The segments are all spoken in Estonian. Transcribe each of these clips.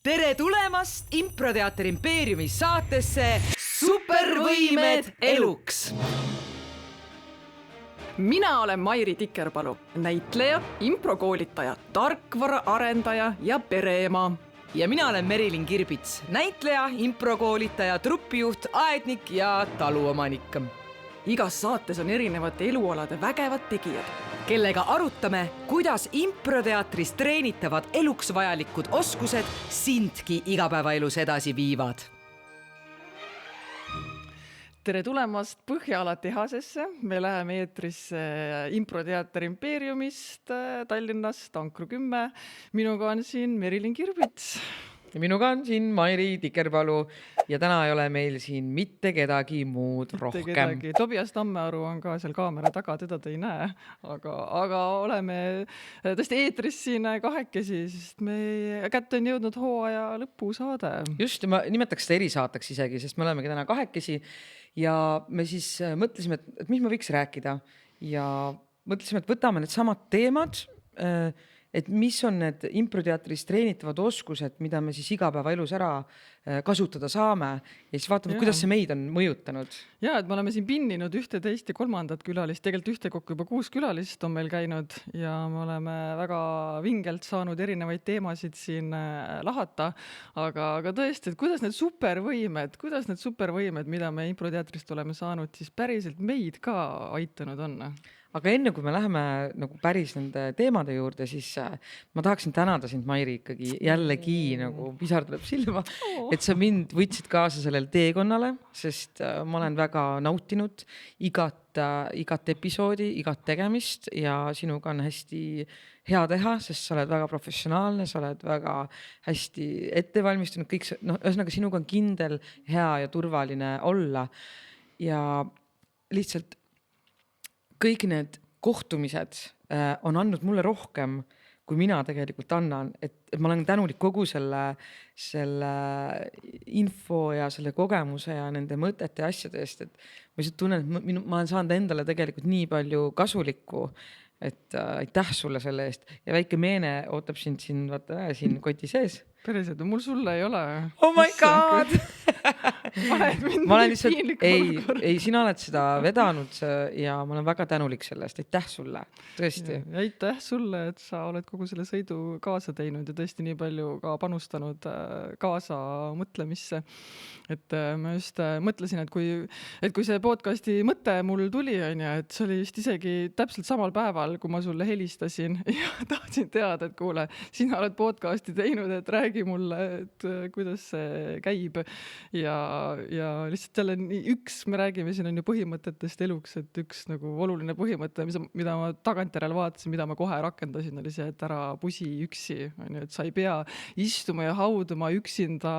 Tere tulemast Improteater Impeeriumi saatesse Supervõimed eluks! Mina olen Mairi Tikerpalu, näitleja, improkoolitaja, tarkvaraarendaja ja pereema. Ja mina olen Merilin Kirbits, näitleja, improkoolitaja, trupijuht, aednik ja taluomanik. Igas saates on erinevate elualade vägevad tegijad, kellega arutame, kuidas improteatris treenitavad eluks vajalikud oskused sindki igapäevaelus edasi viivad. Tere tulemast Põhjala tehasesse. Me läheme eetrisse Improteater Impeeriumist Tallinnast, Ankru 10. Minuga on siin Merilin Kirbits. Ja minuga on siin Mairi Tikerpalu ja täna ei ole meil siin mitte kedagi muud rohkem. Tobias Tammearu on ka seal kaamera taga, teda te ei näe, aga oleme tõesti eetris siin kahekesi, sest me kätte on jõudnud hooaja lõpusaade. Just, ma nimetaks seda erisaateks isegi, sest me olemegi täna kahekesi ja me siis mõtlesime, et mis ma võiks rääkida ja mõtlesime, et võtame need samad teemad, et mis on need improteatris treenitavad oskused, mida me siis igapäevaelus ära kasutada saame ja siis vaatame, kuidas see meid on mõjutanud. Ja, et me oleme siin pinninud 11 ja 3. külalist, tegelikult ühtekokku juba 6 külalist on meil käinud ja me oleme väga vingelt saanud erinevaid teemasid siin lahata, aga tõesti, et kuidas need supervõimed, mida me improteatrist oleme saanud, siis päriselt meid ka aitanud on. Aga enne kui me läheme nagu päris nende teemade juurde, siis ma tahaksin tänada sind, Mairi, ikkagi jällegi nagu pisar tuleb silma, et sa mind võtsid kaasa sellele teekonnale, sest ma olen väga nautinud igat episoodi, igat tegemist ja sinuga on hästi hea teha, sest sa oled väga professionaalne, sa oled väga hästi ettevalmistunud, kõik ühesõnaga sinuga on kindel, hea ja turvaline olla ja lihtsalt kõik need kohtumised on andnud mulle rohkem, kui mina tegelikult annan, et ma olen tänulik kogu selle info ja selle kogemuse ja nende mõtete ja asjade eest, et ma lihtsalt tunnen, et ma olen saanud endale tegelikult nii palju kasulikku, et aitäh sulle selle eest ja väike meene ootab sind siin koti sees. Päriselt, mul sulle ei ole. Oh my god! Ma olen lihtsalt, ei, sina oled seda vedanud ja ma olen väga tänulik sellest. Aitäh sulle, tõesti. Ja aitäh sulle, et sa oled kogu selle sõidu kaasa teinud ja tõesti nii palju ka panustanud kaasa mõtlemisse. Et ma just mõtlesin, et kui see podcasti mõte mul tuli, et see oli just isegi täpselt samal päeval, kui ma sulle helistasin ja tahtsin teada, et kuule, sina oled podcasti teinud, et räägi mulle, et kuidas see käib ja lihtsalt jälle me räägime siin on ju põhimõtetest eluks, et üks nagu oluline põhimõte, mida ma tagantjärele vaatasin, mida ma kohe rakendasin, oli see, et ära pusi üksi, et sa ei pea istuma ja hauduma üksinda,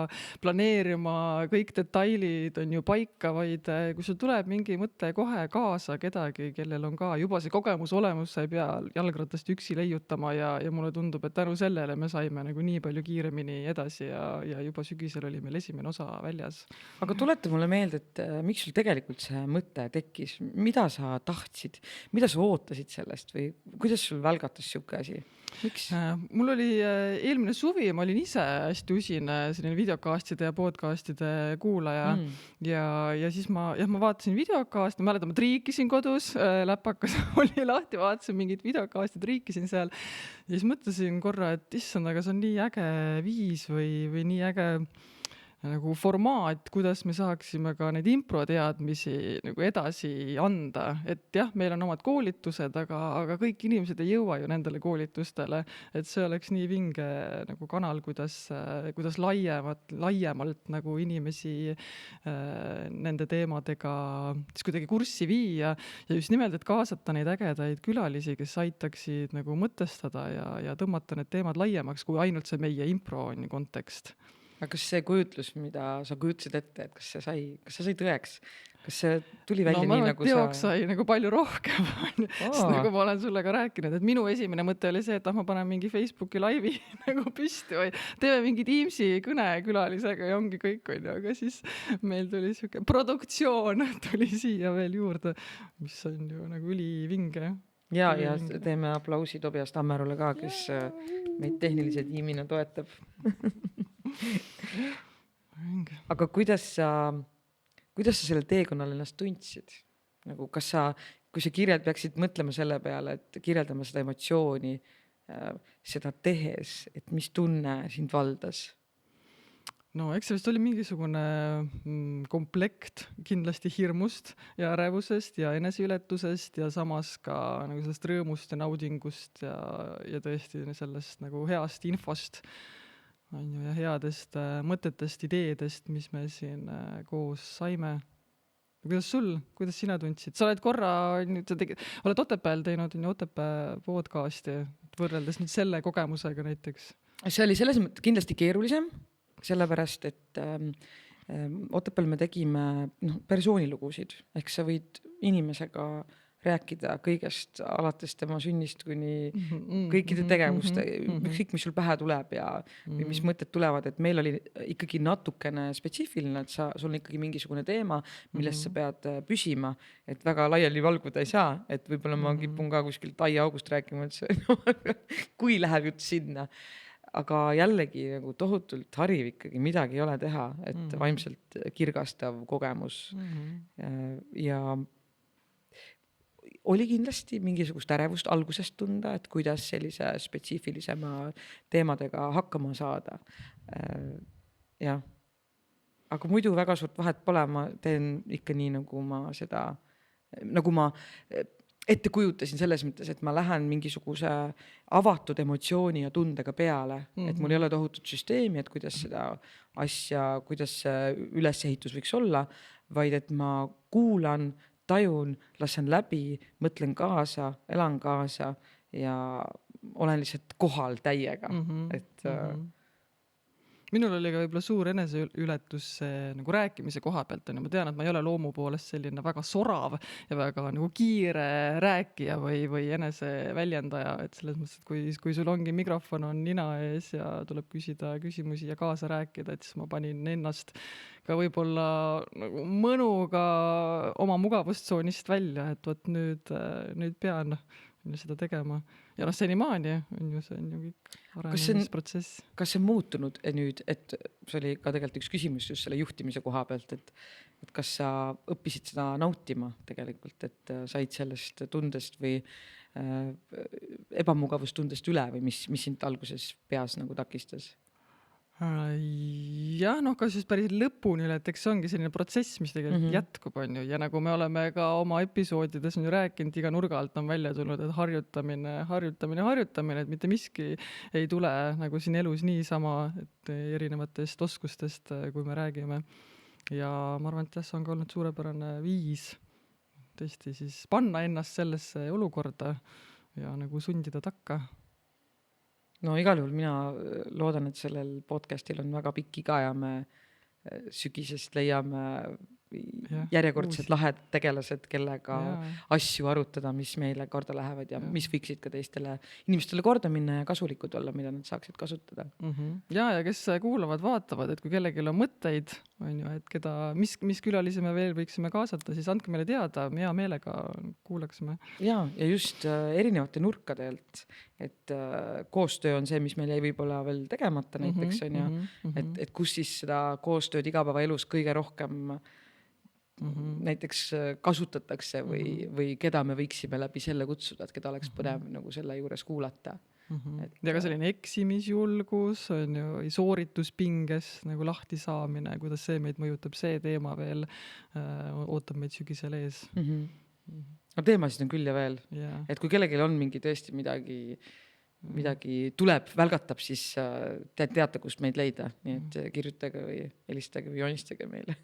planeerima, kõik detailid on ju paika, vaid kui sul tuleb mingi mõte kohe kaasa kedagi, kellel on ka juba see kogemus olemus, sa ei pea jalgratast üksi leiutama ja mulle tundub, et tänu sellele me saime nagu nii palju kiiremini edasi ja juba sügisel oli meil esimene osa väljas. Aga tuleta mulle meelde, et miks sul tegelikult see mõte tekkis, mida sa tahtsid, mida sa ootasid sellest või kuidas sul välgatas siuke asi? Miks? Mul oli eelmine suvi, ma olin ise hästi usin selline videokastide ja podcastide kuulaja ja siis ma vaatasin videokast, ma mäletan, ma triikisin kodus, läpakas oli lahti, vaatasin mingid videokastid, triikisin seal ja siis mõtlesin korra, et issand, aga see on nii äge viis või nii äge nagu formaat, kuidas me saaksime ka neid improteadmisi nagu edasi anda. Et jah, meil on omad koolitused, aga kõik inimesed ei jõua ju nendele koolitustele, et see oleks nii vinge nagu kanal, kuidas laiemalt nagu inimesi nende teemadega siis kuidagi kurssi viia ja just nimelt, et kaasata neid ägedaid külalisi, kes aitaksid nagu mõtestada ja tõmmata need teemad laiemaks, kui ainult see meie impro kontekst. Aga kas see kujutlus, mida sa kujutsid ette, et kas see sai tõeks? Kas see tuli välja nii nagu teoks sai nagu palju rohkem. Sest nagu ma olen sulle ka rääkinud, et minu esimene mõte oli see, et ma panen mingi Facebooki laivi nagu püsti või teeme mingi Teamsi kõne külalisega ja ongi kõik on. Aga siis meil tuli siuke produktsioon tuli siia veel juurde, mis on ju nagu ülivinge. Ja teeme aplausi Tobias Tammerule ka, kes meid tehnilise tiimina toetab. aga kuidas sa sellel teekonnal ennast tundsid? Nagu kas sa, kui sa peaksid mõtlema selle peale, et kirjeldama seda emotsiooni, seda tehes, et mis tunne sind valdas? No eks see vist oli mingisugune komplekt kindlasti hirmust ja ärevusest ja eneseületusest ja samas ka nagu sellest rõõmust ja naudingust ja tõesti sellest nagu heast infost on ju, ja headest mõtetest, ideedest, mis me siin koos saime. Kuidas sina tundsid? Sa oled korra, oled Otepääl teinud Otepää podcasti, võrreldes nüüd selle kogemusega näiteks. See oli selles mõttes kindlasti keerulisem, sellepärast, et Otepääl me tegime persoonilugusid, ehk sa võid inimesega rääkida kõigest alates tema sünnist kuni kõikide tegevuste, ükskõik mis sul pähe tuleb ja või mis mõtted tulevad, et meil oli ikkagi natukene spetsiifiline, et sul on ikkagi mingisugune teema, millest sa pead püsima, et väga laiali valguda ei saa, et võib-olla ma kipun ka kuskilt aiaaugust rääkima, et kui läheb jutt sinna. Aga jällegi nagu tohutult hariv ikkagi, midagi ei ole teha, et vaimselt kirgastav kogemus ja oli kindlasti mingisugust ärevust algusest tunda, et kuidas sellise spetsiifilisema teemadega hakkama saada. Jah. Aga muidu väga suurt vahet pole, ma teen ikka nii, nagu ma ette kujutasin selles mõttes, et ma lähen mingisuguse avatud emotsiooni ja tundega peale, et mul ei ole tohutut süsteemi, et kuidas seda asja, kuidas see ülesehitus võiks olla, vaid et ma kuulan, tajun, lasen läbi, mõtlen kaasa, elan kaasa ja olen lihtsalt kohal täiega. Minul oli ka võib-olla suur eneseületus nagu rääkimise koha pealt. Ma tean, et ma ei ole loomu poolest selline väga sorav ja väga nagu kiire rääkija või enese väljendaja. Et selles mõttes, et kui sul ongi mikrofon on nina ees ja tuleb küsida küsimusi ja kaasa rääkida, et siis ma panin ennast ka võib-olla nagu mõnuga oma mugavustsoonist välja, et võt nüüd pean seda tegema. Ja senimaani on ju kõik arenemisprotsess. Kas see on muutunud nüüd, et see oli ka tegelikult üks küsimus just selle juhtimise koha pealt, et kas sa õppisid seda nautima tegelikult, et said sellest tundest või ebamugavustundest üle või mis sind alguses peas nagu takistas? Jah, kas just päris lõpuni üle, et eks see ongi selline protsess, mis tegelikult jätkub on ju. Ja nagu me oleme ka oma episoodides on ju rääkinud, iga nurga alt on välja tulnud, et harjutamine, et mitte miski ei tule nagu siin elus niisama, et erinevatest oskustest, kui me räägime. Ja ma arvan, et see on ka olnud suurepärane viis tõesti siis panna ennast sellesse olukorda ja nagu sundida takka. No igal juhul mina loodan, et sellel podcastil on väga pikk iga ja me sügisest leiame järjekordsed lahed tegelased, kellega asju arutada, mis meile korda lähevad ja mis võiksid ka teistele inimestele korda minna ja kasulikud olla, mida nad saaksid kasutada. Ja kes kuulavad, vaatavad, et kui kellelgi on mõtteid, on ju, et mis külalisi me veel võiksime kaasata, siis andke meile teada, hea meelega kuulaksime. Ja just erinevate nurkadelt, et koostöö on see, mis meil jäi võib-olla veel tegemata näiteks on ju, et kus siis seda koostööd igapäevaelus kõige rohkem näiteks kasutatakse või keda me võiksime läbi selle kutsuda, et keda oleks põnev nagu selle juures kuulata. Ja ka selline eksimisjulgus on ju, soorituspinges nagu lahti saamine, kuidas see meid mõjutab, see teema veel ootab meid sügisel ees. No teemasid on küll ja veel, et kui kellelgi on mingi tõesti midagi tuleb, välgatab, siis teate, kust meid leida. Nii et kirjutage või helistage või joonistage meile.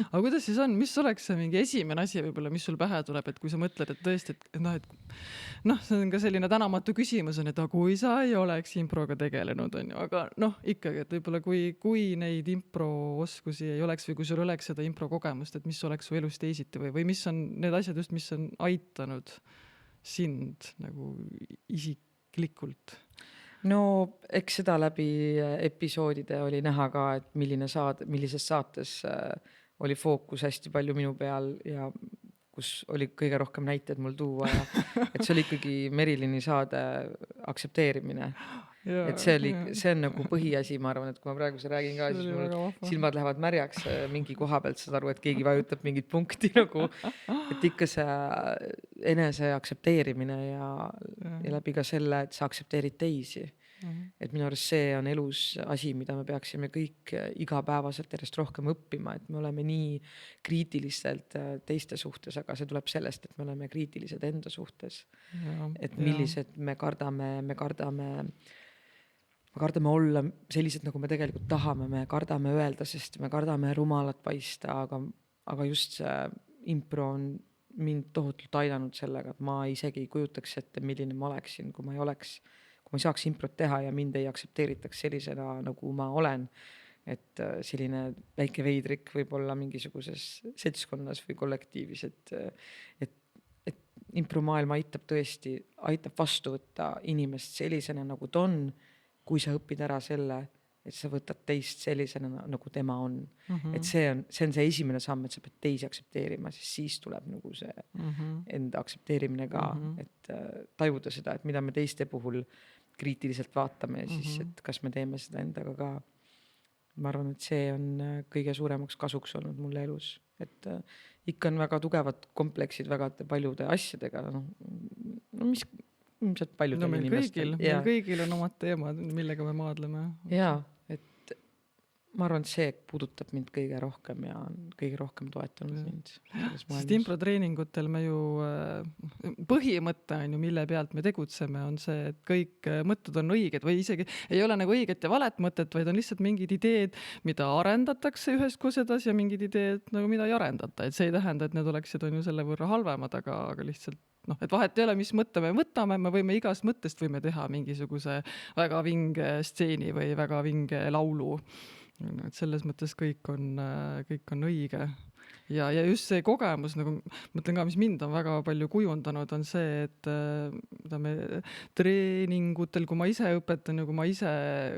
Aga kuidas siis on? Mis oleks see mingi esimene asi võib-olla, mis sul pähe tuleb, et kui sa mõtled, et tõesti, et see on ka selline tänamatu küsimus, et kui sa ei oleks improga tegelenud, on ju, aga ikkagi, et võib-olla kui neid impro-oskusi ei oleks või kui sul oleks seda impro-kogemust, et mis oleks su elus teisiti või mis on need asjad just, mis on aitanud sind nagu isiklikult? No eks seda läbi episoodide oli näha ka, et millises saates oli fookus hästi palju minu peal ja kus oli kõige rohkem näited mul tuua ja et see oli ikkagi Merilini saade Aktsepteerimine. et see on nagu põhiasi, ma arvan, et kui ma praegu seda räägin ka, See siis oli väga mul vahva. silmad lähevad märjaks mingi koha pealt, saad aru, et keegi vajutab mingit punkti nagu, et ikka see enese aktsepteerimine ja läbi ka selle, et sa aktsepteerid teisi. Et minu arust see on elus asi, mida me peaksime kõik igapäevaselt järjest rohkem õppima, et me oleme nii kriitilistelt teiste suhtes, aga see tuleb sellest, et me oleme kriitilised enda suhtes. Et millised me kardame olla sellised, nagu me tegelikult tahame, me kardame öelda, sest me kardame rumalad paista, aga just see impro on mind tohutult aidanud sellega, et ma isegi ei kujutaks ette, milline ma oleksin, kui ma ei saaks improt teha ja mind ei aktsepteeritaks sellisena, nagu ma olen. Et selline väike veidrik võib olla mingisuguses seltskonnas või kollektiivis, et impromaailm aitab vastu võtta inimest sellisena, nagu ta on, kui sa õpid ära selle, et sa võtad teist sellisena, nagu tema on. Et see on see esimene samm, et sa pead teisi aktsepteerima, siis tuleb nagu see enda aktsepteerimine ka, et tajuda seda, et mida me teiste puhul kriitiliselt vaatame ja siis, et kas me teeme seda endaga ka. Ma arvan, et see on kõige suuremaks kasuks olnud mulle elus, et ikka on väga tugevad kompleksid väga paljude asjadega, mis ilmselt paljudel inimestel. Meil kõigil on omad teemad, millega me maadleme. Jaa, et ma arvan, et see puudutab mind kõige rohkem ja kõige rohkem toetanud mind. Sest improtreeningutel me ju, põhimõte on ju, mille pealt me tegutseme, on see, et kõik mõtted on õiged või isegi ei ole nagu õiget ja valet mõtet, vaid on lihtsalt mingid ideed, mida arendatakse üheskoos edasi ja mingid ideed, nagu mida ei arendata. Et see ei tähenda, et need oleksid on ju selle võrra halvemad, aga lihtsalt et vahet ei ole, mis mõtte me võtame, me võime igast mõttest võime teha mingisuguse väga vinge stseeni või väga vinge laulu. Et selles mõttes kõik on õige. Ja just see kogemus, nagu mõtlen ka, mis mind on väga palju kujundanud, on see, et treeningutel, kui ma ise õpetan ja kui ma ise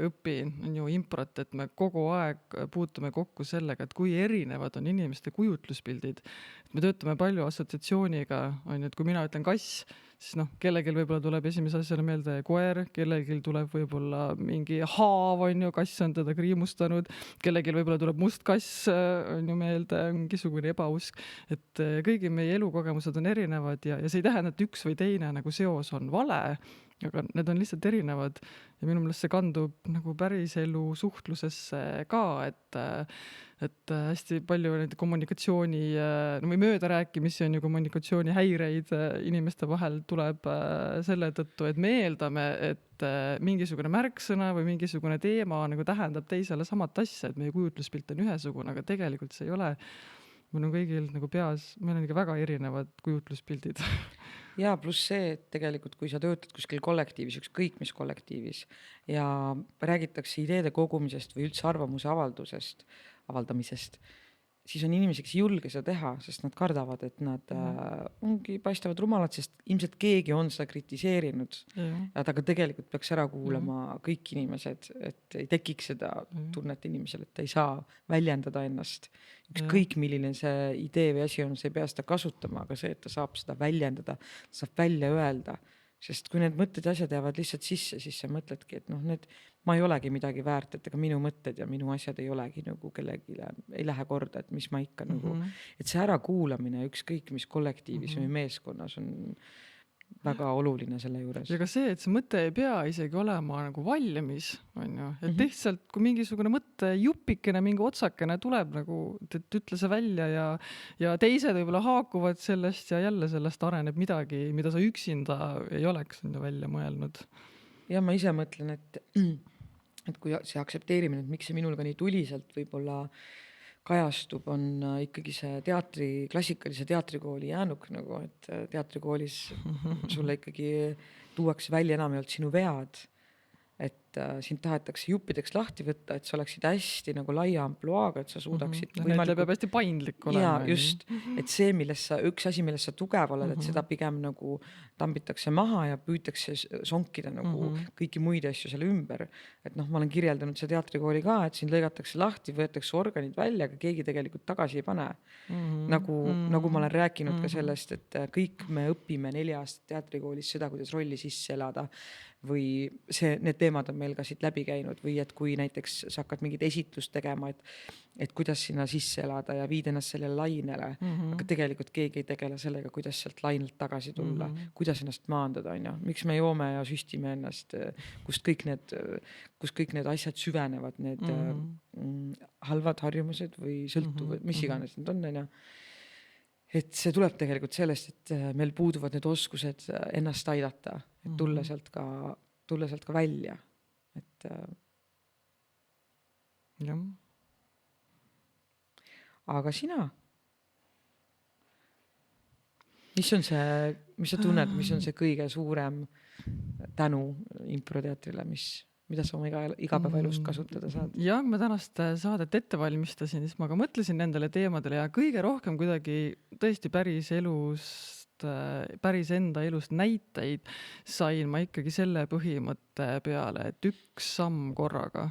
õpin, on ju improt, et me kogu aeg puutume kokku sellega, et kui erinevad on inimeste kujutluspildid. Me töötame palju assotsiatsiooniga, on ju, et kui mina ütlen kass, siis kellelgi võib-olla tuleb esimese asjale meelde koer, kellelgi tuleb võib-olla mingi haav, on ju, kass on teda kriimustanud, kellelgi võib-olla tuleb must kass, on ju meelde, mingisugune ebausk, et kõigi meie elukogemused on erinevad ja see ei tähenda, et üks või teine nagu seos on vale, aga need on lihtsalt erinevad ja minu meelest see kandub nagu päris elu suhtlusesse ka, et hästi palju neid kommunikatsiooni või möödarääkimisi on ju kommunikatsioonihäireid inimeste vahel tuleb selle tõttu, et me eeldame, et mingisugune märksõna või mingisugune teema nagu tähendab teisele samat asja, et meie kujutluspilt on ühesugune, aga tegelikult see ei ole. Meil on kõigil nagu peas, meil on ikka väga erinevad kujutluspildid. Ja pluss see, et tegelikult kui sa töötad kuskil kollektiivis, ükskõik mis kollektiivis ja räägitakse ideede kogumisest või üldse arvamuse avaldamisest, siis on inimesi, kes ei julge seda teha, sest nad kardavad, et nad paistavad rumalad, sest ilmselt keegi on seda kritiseerinud. Aga tegelikult peaks ära kuulama kõik inimesed, et ei tekiks seda tunnet inimesel, et ta ei saa väljendada ennast. Ükskõik milline see idee või asi on, see ei pea seda kasutama, aga see, et ta saab seda väljendada, saab välja öelda. Sest kui need mõtted ja asjad jäävad lihtsalt sisse, siis sa mõtledki, et ma ei olegi midagi väärt, et ega minu mõtted ja minu asjad ei olegi nagu kellegile, ei lähe korda, et mis ma ikka nagu, et see ärakuulamine ükskõik mis kollektiivis või meeskonnas on väga oluline selle juures. Ja ka see, et see mõte ei pea isegi olema nagu valmis, on ju, et lihtsalt kui mingisugune mõte jupikene, mingi otsakene tuleb nagu, et ütle see välja ja teised võib-olla haakuvad sellest ja jälle sellest areneb midagi, mida sa üksinda ei oleks välja mõelnud. Ja ma ise mõtlen, et kui see aktsepteerimine, et miks see minul ka nii tuliselt võib-olla kajastub, on ikkagi see klassikalise teatrikooli jäänuk, nagu, et teatrikoolis sulle ikkagi tuuakse välja enam ei olnud sinu vead, et sind tahetakse juppideks lahti võtta, et sa oleksid hästi nagu laia ampluaaga, et sa suudaksid Need peab hästi paindlik olema. Ja just, et see, üks asi, milles sa tugev oled, et seda pigem nagu tambitakse maha ja püütakse sonkida nagu kõiki muid asju selle ümber. Et ma olen kirjeldanud see teatrikooli ka, et siin lõigatakse lahti, võetakse organid välja, aga keegi tegelikult tagasi ei pane. Nagu ma olen rääkinud ka sellest, et kõik me õpime 4 aastat teatrikoolis seda, kuidas rolli sisse elada või need teemad on meil ka siit läbi käinud või et kui näiteks sa hakkad mingit esitlust tegema, et kuidas sinna sisse elada ja viid ennast sellele lainele, aga tegelikult keegi ei tegele sellega, kuidas sealt lainelt tagasi tulla, kuidas ennast maandada, on ju, miks me joome ja süstime ennast, kust kõik need asjad süvenevad, need halvad harjumused või sõltuvad, mis iganes need on, on ju. Et see tuleb tegelikult sellest, et meil puuduvad need oskused ennast aidata, et tulla sealt ka välja. Et jah. Aga sina? Mis sa tunned, mis on see kõige suurem tänu improteatrile, mida sa oma igapäevaelust kasutada saad? Ja kui ma tänast saadet ette valmistasin, siis ma ka mõtlesin nendele teemadele ja kõige rohkem kuidagi tõesti päris enda elust näiteid sain ma ikkagi selle põhimõtte peale, et üks samm korraga.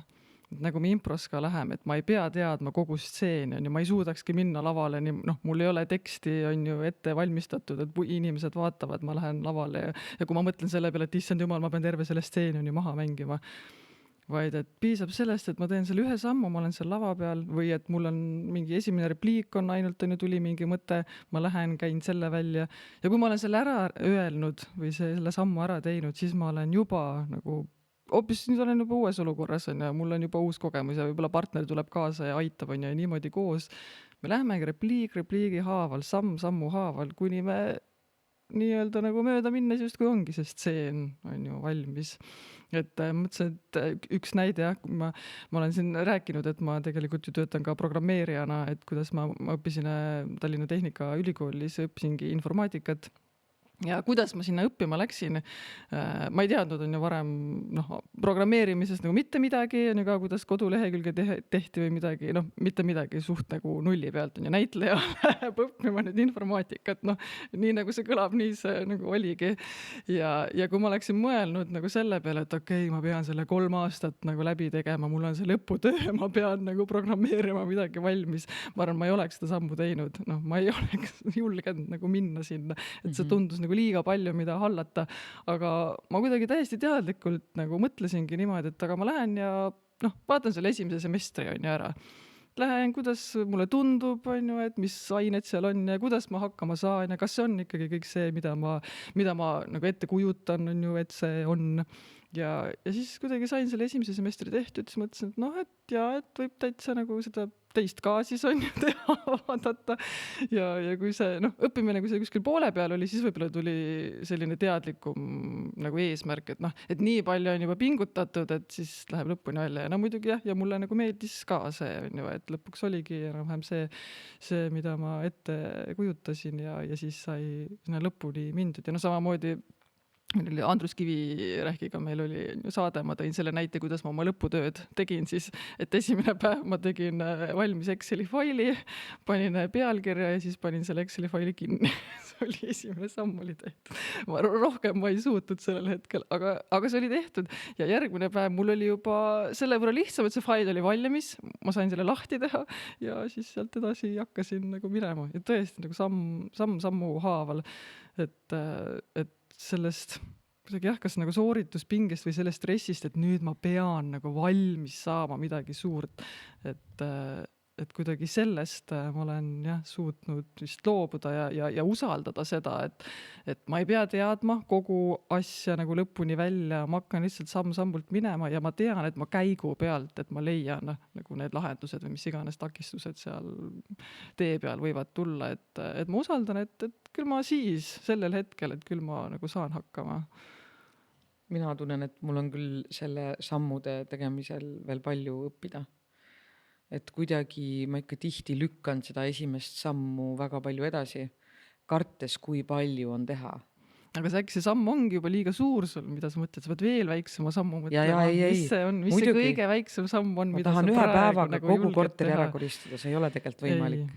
Nagu me impros ka läheme, et ma ei pea teadma kogu stseeni, ma ei suudakski minna lavale, mul ei ole teksti on ju ette valmistatud, et inimesed vaatavad, ma lähen lavale ja kui ma mõtlen selle peale, et issand jumal, ma pean terve selle stseeni on ju maha mängima, vaid et piisab sellest, et ma teen selle ühe sammu, ma olen seal lava peal või et mul on mingi esimene repliik on ainult, on ju tuli mingi mõte, ma lähen, käin selle välja ja kui ma olen selle ära öelnud või selle sammu ära teinud, siis ma olen juba nagu hoopis nüüd olen juba uues olukorras on ja mul on juba uus kogemus ja võib-olla partner tuleb kaasa ja aitab on ja niimoodi koos. Me lähemegi repliigi haaval, sammu haaval, kuni me nii-öelda nagu mööda minnes just kui ongi see stseen on ju valmis. Et mõtlesin, et üks näide jah, ma olen siin rääkinud, et ma tegelikult ju töötan ka programmeerijana, et kuidas ma õppisin Tallinna Tehnikaülikoolis, õppisingi informaatikat. Ja kuidas ma sinna õppima läksin, ma ei teadnud on ju varem programmeerimisest nagu mitte midagi, on ju ka kuidas kodulehekülge tehti või midagi, mitte midagi suht nagu nulli pealt on ju näitleja läheb õppima nüüd informaatikat, nii nagu see kõlab, nii see nagu oligi. Ja kui ma läksin mõelnud nagu selle peale, et okei, ma pean selle 3 aastat nagu läbi tegema, mul on see lõputöö, ma pean nagu programmeerima midagi valmis, ma arvan, ma ei oleks seda sammu teinud, ma ei oleks julgenud nagu minna sinna, et see tundus nagu liiga palju, mida hallata, aga ma kuidagi täiesti teadlikult nagu mõtlesingi niimoodi, et aga ma lähen ja vaatan selle esimese semestri on ju ära. Lähen, kuidas mulle tundub, on ju, et mis ained seal on ja kuidas ma hakkama saan ja kas see on ikkagi kõik see, mida ma nagu ette kujutan, on ju, et see on. Ja siis kuidagi sain selle esimese semestri tehtud, siis mõtlesin, et et võib täitsa nagu seda teist ka siis on ju teha, vaadata. Ja kui see õppimine, kui see kuskil poole peal oli, siis võib-olla tuli selline teadlikum nagu eesmärk, et nii palju on juba pingutatud, et siis läheb lõpuni välja. Ja muidugi jah, ja mulle nagu meeldis ka see on ju, et lõpuks oligi enam-vähem see, mida ma ette kujutasin ja siis sai lõpuni mindud. Ja samamoodi meil oli Andrus Kivirähkiga, meil oli saade, ma tõin selle näite, kuidas ma oma lõputööd tegin siis, et esimene päev ma tegin valmis Exceli faili, panin pealkirja ja siis panin selle Exceli faili kinni. See oli esimene samm oli tehtud. Rohkem ma ei suutnud sellel hetkel, aga see oli tehtud ja järgmine päev mul oli juba selle võrra lihtsam, et see fail oli valmis, ma sain selle lahti teha ja siis sealt edasi hakkasin nagu minema ja tõesti nagu sammu haaval, et sellest kuidagi jah, kas nagu soorituspingest või sellest stressist, et nüüd ma pean nagu valmis saama midagi suurt, et kuidagi sellest ma olen jah suutnud vist loobuda ja usaldada seda, et ma ei pea teadma kogu asja nagu lõpuni välja, ma hakkan lihtsalt samm-sammult minema ja ma tean, et ma käigu pealt, et ma leian nagu need lahendused või mis iganes takistused seal tee peal võivad tulla, et ma usaldan, et küll ma siis sellel hetkel, et küll ma nagu saan hakkama. Mina tunnen, et mul on küll selle sammude tegemisel veel palju õppida. Et kuidagi ma ikka tihti lükkan seda esimest sammu väga palju edasi, kartes, kui palju on teha. Aga see äkki see samm ongi juba liiga suur sul, mida sa mõtled, sa pead veel väiksema sammu mõtlema. Mis see kõige väiksem samm on, mida sa tahan ühe päevaga nagu kogu korteri ära koristada, see ei ole tegelikult võimalik.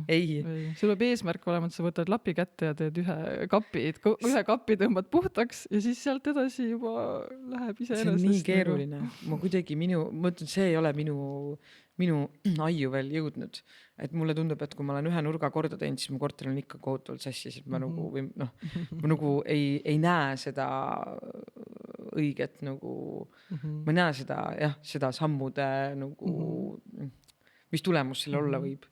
Ei. Sul peab eesmärk olema, et sa võtad lapi kätte ja teed ühe kapi tõmbad puhtaks ja siis sealt edasi juba läheb iseenesest. See on nii keeruline. Ma kuidagi mõtlen, see ei ole minu aiu veel jõudnud. Et mulle tundub, et kui ma olen ühe nurga korda teinud, siis mu korter on ikka kohutavalt sassis, et ma nagu ei näe seda õiget nagu ma ei näe seda sammude nagu mis tulemus sellel olla võib.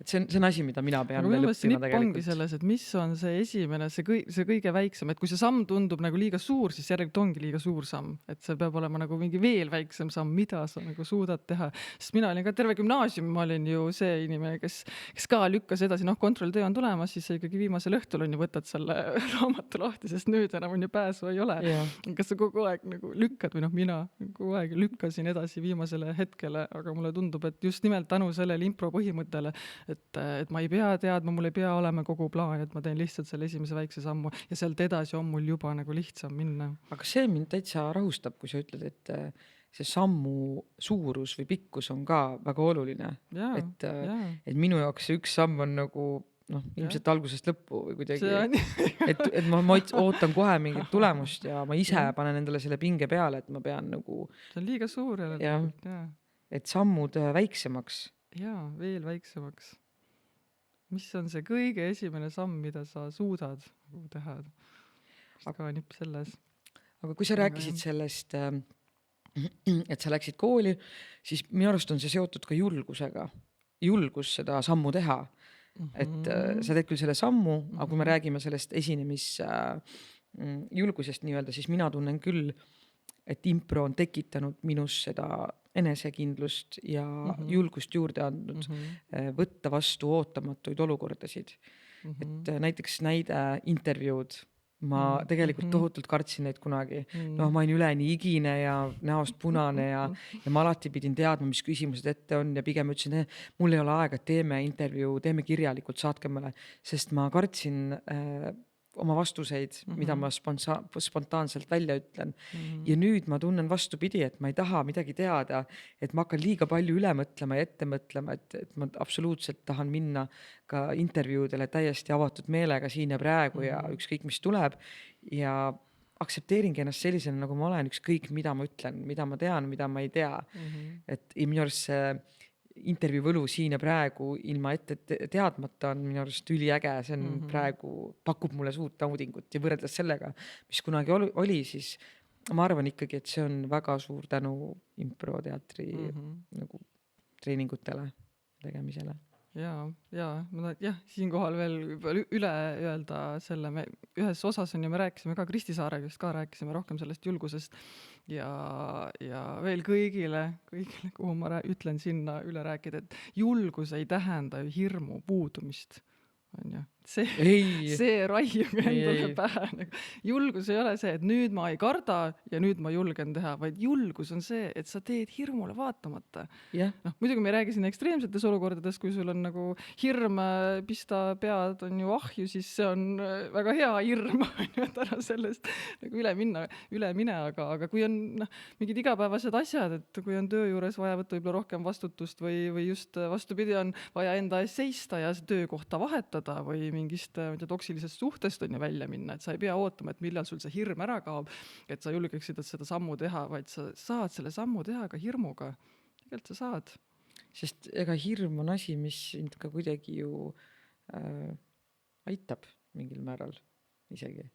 Et see on asi, mida mina pean aga veel minu meelest see õppima nipp ongi tegelikult. selles, et mis on see esimene, see kõige väiksem, et kui see samm tundub nagu liiga suur, siis järelikult ongi liiga suur samm, et see peab olema nagu mingi veel väiksem samm, mida sa nagu suudad teha. Sest mina olin ka terve gümnaasiumi, ma olin ju see inimene, kes ka lükkas edasi, kontrolltöö on tulemas, siis sa ikkagi viimasel õhtul on ju võtad selle raamatu lahti, sest nüüd enam on ju pääsu ei ole. Kas sa kogu aeg nagu lükkad või mina kogu aeg lükkasin edasi viimasele hetkele, aga mulle tundub, et just nimelt tänu sellele impro põhimõttele, et ma ei pea teadma, mul ei pea olema kogu plaan, et ma teen lihtsalt selle esimese väikse sammu ja sealt edasi on mul juba nagu lihtsam minna. Aga see mind täitsa rahustab, kui sa ütled, et see sammu suurus või pikkus on ka väga oluline. Et minu jaoks see üks samm on nagu ilmselt algusest lõppu või kuidagi, et ma ootan kohe mingit tulemust ja ma ise panen endale selle pinge peale, et ma pean nagu see on liiga suur et sammud väiksemaks. Jaa, veel väiksemaks. Mis on see kõige esimene samm, mida sa suudad teha? Ka nipp selles. Aga kui sa rääkisid sellest, et sa läksid kooli, siis minu arust on see seotud ka julgusega. Julgus seda sammu teha. Et sa teed küll selle sammu, aga kui me räägime sellest esinemis julgusest nii-öelda, siis mina tunnen küll, et impro on tekitanud minus seda enesekindlust ja julgust juurde andnud, võtta vastu ootamatuid olukordasid. Et näiteks näide intervjuud, ma tegelikult tohutult kartsin neid kunagi. Ma olin üleni igine ja näost punane ja ma alati pidin teadma, mis küsimused ette on ja pigem ütlesin, mul ei ole aega, teeme intervjuu, teeme kirjalikult, saatke mulle, sest ma kartsin oma vastuseid, mida ma spontaanselt välja ütlen. Ja nüüd ma tunnen vastupidi, et ma ei taha midagi teada, et ma hakkan liiga palju üle mõtlema ja ette mõtlema, et ma absoluutselt tahan minna ka intervjuudele täiesti avatud meelega siin ja praegu ja ükskõik mis tuleb ja aktsepteeringi ennast sellisena, nagu ma olen, ükskõik mida ma ütlen, mida ma tean, mida ma ei tea. Et minu arust see intervjuu võlu siin ja praegu ilma ette teadmata on minu arust üliäge, see on praegu pakub mulle suurt naudingut ja võrreldes sellega, mis kunagi oli, siis ma arvan ikkagi, et see on väga suur tänu improteatri nagu treeningutele, tegemisele. Siinkohal veel üle öelda selle, me ühes osas on ju me rääkisime ka Kristi Saarega, ka rääkisime rohkem sellest julgusest ja veel kõigile, kuhu ma ütlen sinna üle rääkida, et julgus ei tähenda ju hirmu puudumist. See raiuge endale pähe. Julgus ei ole see, et nüüd ma ei karda ja nüüd ma julgen teha, vaid julgus on see, et sa teed hirmule vaatamata. Muidugi me ei räägi siin ekstreemsetes olukordades, kui sul on nagu hirm pista pead on ju ahju, siis see on väga hea hirm, et ära sellest nagu üle mine, aga kui on mingid igapäevased asjad, et kui on töö juures vaja võtta võib-olla rohkem vastutust või just vastupidi on vaja enda ees seista ja töökohta vahetada või mingist toksilisest suhtest on ju välja minna, et sa ei pea ootama, et millal sul see hirm ära kaob, et sa julgeksid seda sammu teha, vaid sa saad selle sammu teha ka hirmuga. Tegelikult sa saad. Sest ega hirm on asi, mis sind ka kuidagi ju aitab mingil määral isegi.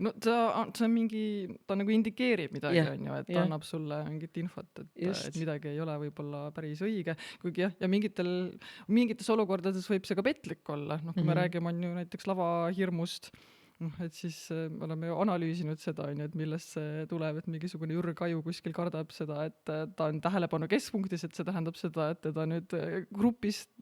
No ta nagu indikeerib midagi on ju, et ta annab sulle mingit infot, et midagi ei ole võib-olla päris õige, kuigi ja mingites olukordades võib see ka petlik olla, kui me räägime on ju näiteks lavahirmust, et siis me oleme ju analüüsinud seda, et millest see tuleb, et mingisugune jürgaju kuskil kardab seda, et ta on tähelepanu keskpunktis, et see tähendab seda, et teda nüüd grupist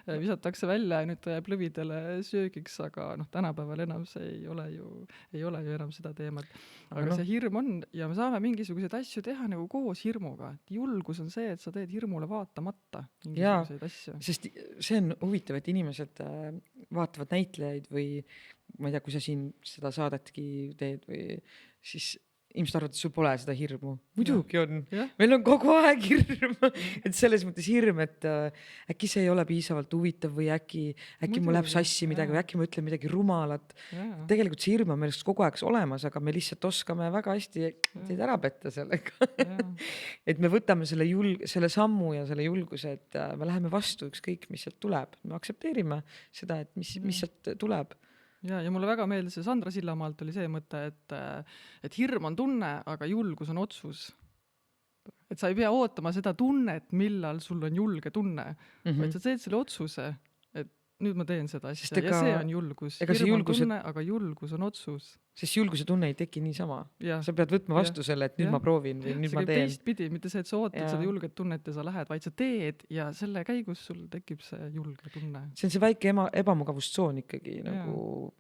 visatakse välja ja nüüd ta jääb lõvidele söögiks, aga tänapäeval enam see ei ole ju enam seda teemat. Aga see hirm on ja me saame mingisuguseid asju teha nagu koos hirmuga. Julgus on see, et sa teed hirmule vaatamata mingisuguseid asju. Sest see on huvitav, et inimesed vaatavad näitlejaid või ma ei tea, kui sa siin seda saadetki teed või siis ilmselt arvad, et sul pole seda hirmu. Muidugi on. Meil on kogu aeg hirm. Et selles mõttes hirm, et äkki see ei ole piisavalt huvitav või äkki mul läheb sassi midagi või äkki ma ütlen midagi rumalat. Tegelikult see hirm on meil kogu aeg olemas, aga me lihtsalt oskame väga hästi teid ära petta sellega. Et me võtame selle sammu ja selle julguse, et me läheme vastu ükskõik, mis sealt tuleb. Me aktsepteerime seda, et mis sealt tuleb. ja mulle väga meeldis see Sandra Sillamaalt oli see mõte, et hirm on tunne, aga julgus on otsus. Et sa ei pea ootama seda tunnet, millal sul on julge tunne, vaid sa teed selle otsuse, et nüüd ma teen seda asja ja see on julgus. Hirm on tunne, aga julgus on otsus. Sest julguse tunne ei teki niisama. Ja. Sa pead võtma vastu selle, et nüüd ma proovin või nüüd ma teen. Teistpidi, mitte see, et sa ootad seda julget tunnet ja sa lähed, vaid sa teed ja selle käigus sul tekib see julge tunne. See on see väike ebamugavustsoon ikkagi nagu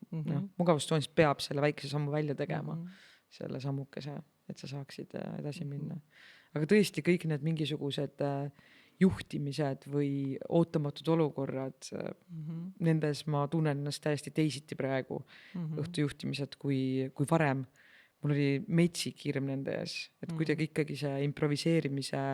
mugavustsoonist peab selle väikese sammu välja tegema, selle sammukese, et sa saaksid edasi minna. Aga tõesti kõik need mingisugused juhtimised või ootamatud olukorrad, nendes ma tunnen ennast täiesti teisiti praegu õhtujuhtimised kui varem. Mul oli metsik hirm nende ees, et kuidagi ikkagi see improviseerimise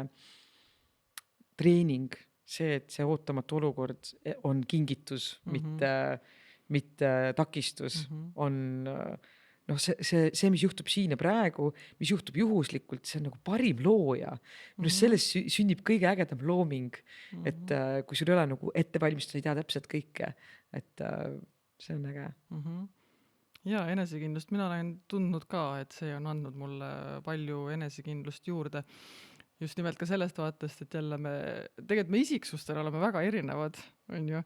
treening, see, et see ootamatu olukord on kingitus, mitte takistus, on see, mis juhtub siin ja praegu, mis juhtub juhuslikult, see on nagu parim looja. Sellest sünnib kõige ägedam looming, et kui sul ei ole nagu ettevalmistus, ei tea täpselt kõike, et see on äge. Ja enesekindlust mina olen tundnud ka, et see on andnud mulle palju enesekindlust juurde. Just nimelt ka sellest vaatest, et jälle tegelikult me isiksustena oleme väga erinevad, on ju.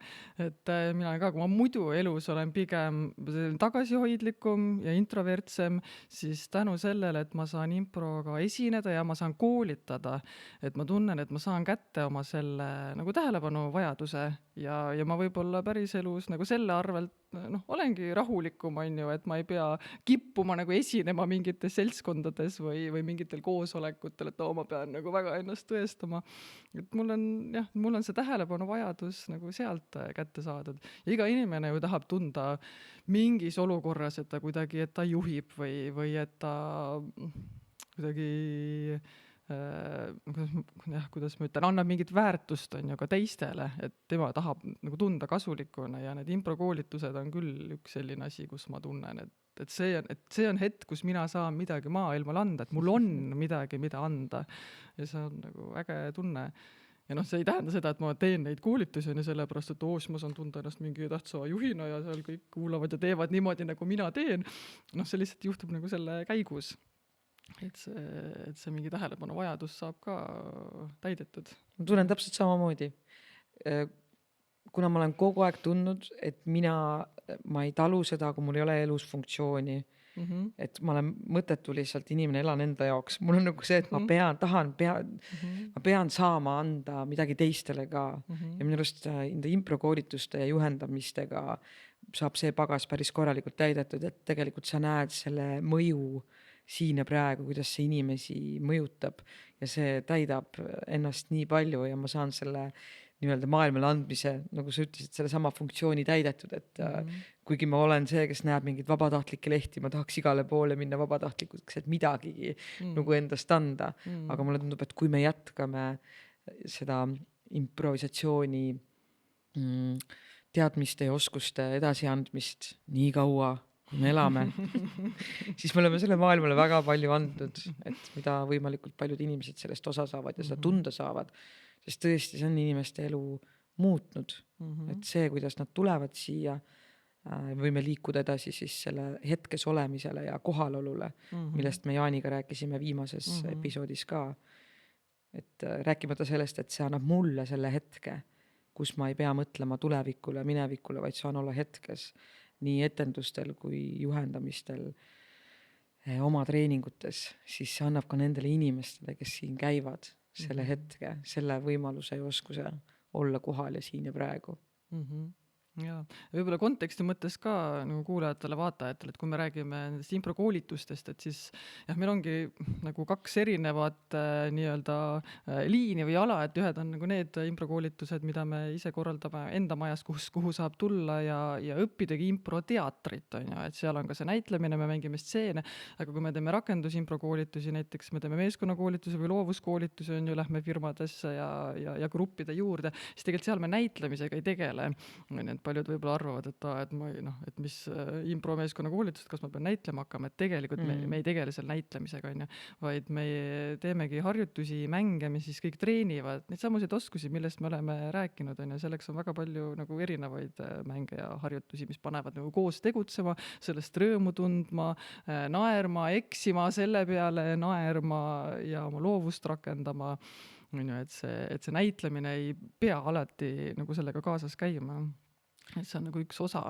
Et mina olen ka, kui ma muidu elus olen pigem tagasihoidlikum ja introvertsem, siis tänu sellele, et ma saan improga esineda ja ma saan koolitada, et ma tunnen, et ma saan kätte oma selle nagu tähelepanu vajaduse ja ma võib-olla päris elus nagu selle arvelt olengi rahulikum, on ju, et ma ei pea kippuma nagu esinema mingites seltskondades või mingitel koosolekutel, et ma pean nagu väga ennast tõestama. Et mul on see tähelepanu vajadus nagu sealt kätte saadud. Ja iga inimene ju tahab tunda mingis olukorras, et ta kuidagi, et ta juhib või et ta kuidagi kuidas ma ütlen, annab mingit väärtust on ju ka teistele, et tema tahab nagu tunda kasulikuna ja need improkoolitused on küll üks selline asi, kus ma tunnen, et see on hetk, kus mina saan midagi maailmale anda, et mul on midagi, mida anda ja see on nagu äge tunne. Ja see ei tähenda seda, et ma teen neid koolitusi sellepärast, et ma saan tunda ennast mingi tähtsa juhina ja seal kõik kuulavad ja teevad niimoodi, nagu mina teen. See lihtsalt juhtub nagu selle käigus. Et see mingi tähelepanu vajadus saab ka täidetud. Ma tunnen täpselt samamoodi. Kuna ma olen kogu aeg tundnud, et ma ei talu seda, kui mul ei ole elus funktsiooni, et ma olen mõttetu lihtsalt inimene, elan enda jaoks. Mul on nagu see, et ma pean saama anda midagi teistele ka. Ja minu arust enda improkoolituste ja juhendamistega saab see pagas päris korralikult täidetud, et tegelikult sa näed selle mõju siin ja praegu, kuidas see inimesi mõjutab ja see täidab ennast nii palju ja ma saan selle nii-öelda maailmale andmise, nagu sa ütlesid, selle sama funktsiooni täidetud, et kuigi ma olen see, kes näeb mingid vabatahtlikke lehti, ma tahaks igale poole minna vabatahtlikuks, et midagigi nagu endast anda. Aga mulle tundub, et kui me jätkame seda improvisatsiooni teadmiste ja oskuste edasiandmist nii kaua, kui me elame, siis me oleme selle maailmale väga palju andnud, et mida võimalikult paljud inimesed sellest osa saavad ja seda tunda saavad, sest tõesti see on inimeste elu muutnud, et see, kuidas nad tulevad siia, võime liikuda edasi siis selle hetkes olemisele ja kohalolule, millest me Jaaniga rääkisime viimases episoodis ka, et rääkimata sellest, et see annab mulle selle hetke, kus ma ei pea mõtlema tulevikule, minevikule, vaid saan olla hetkes nii etendustel kui juhendamistel oma treeningutes, siis see annab ka nendele inimestele, kes siin käivad selle hetke, selle võimaluse ja oskuse olla kohal ja siin ja praegu. Ja võib-olla konteksti mõttes ka nagu kuulajatele, vaatajatele, et kui me räägime nendest improkoolitustest, et siis meil ongi nagu kaks erinevat nii-öelda liini või ala, et ühed on nagu need improkoolitused, mida me ise korraldame enda majas, kuhu saab tulla ja õppidagi improteatrit, on ju, et seal on ka see näitlemine, me mängime stseene, aga kui me teeme rakendusimprokoolitusi, näiteks me teeme meeskonnakoolitusi või loovuskoolitusi, on ju, lähme firmadesse ja gruppide juurde, siis tegelikult seal me näitlemisega ei tegele. Need paljud võib-olla arvavad, et ma ei, et mis impromeeskonna koolitust, kas ma pean näitlema hakkama, et tegelikult me ei tegele seal näitlemisega, on ju, vaid me teemegi harjutusi, mänge, mis siis kõik treenivad neid samuseid oskusi, millest me oleme rääkinud, on ju, selleks on väga palju nagu erinevaid mänge ja harjutusi, mis panevad nagu koos tegutsema, sellest rõõmu tundma, naerma, eksima selle peale, naerma ja oma loovust rakendama. On ju, et see näitlemine ei pea alati nagu sellega kaasas käima. Et see on nagu üks osa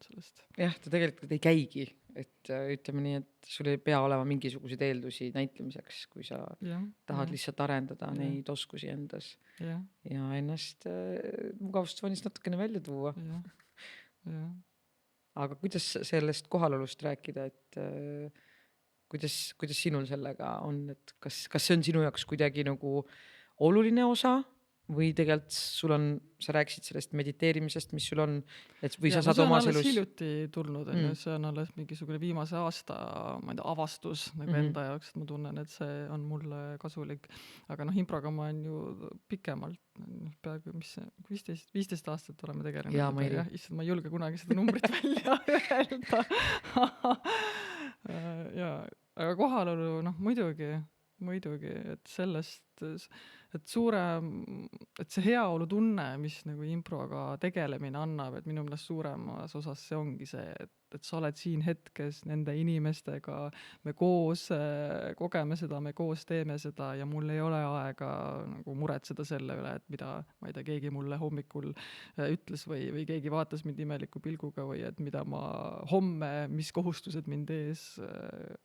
sellest. Jah, ta tegelikult ei käigi, et ütleme nii, et sul ei pea olema mingisuguseid eeldusi näitlemiseks, kui sa tahad lihtsalt arendada neid oskusi endas ja ennast mugavustsoonis natukene välja tuua. Aga kuidas sellest kohalolust rääkida, et kuidas sinul sellega on, et kas see on sinu jaoks kuidagi nagu oluline osa või tegelikult sul on, sa rääkisid sellest mediteerimisest, mis sul on, et või sa saad oma elus... See on alles hiljuti tulnud, see on alles mingisugune viimase aasta avastus nagu enda jaoks, et ma tunnen, et see on mulle kasulik. Aga improga ma olen ju pikemalt, peaaegu 15 aastat oleme tegelenud. Ja, Mairi. Ma ei julge kunagi seda numbrit välja öelda. Aga kohalolu, muidugi, et sellest, et see heaolu tunne, mis nagu improga tegelemine annab, et minu meelest suuremas osas see ongi see, et sa oled siin hetkes nende inimestega, me koos kogeme seda, me koos teeme seda ja mul ei ole aega nagu muretseda selle üle, et mida, ma ei tea, keegi mulle hommikul ütles või keegi vaatas mind imeliku pilguga või et mida ma homme, mis kohustused mind ees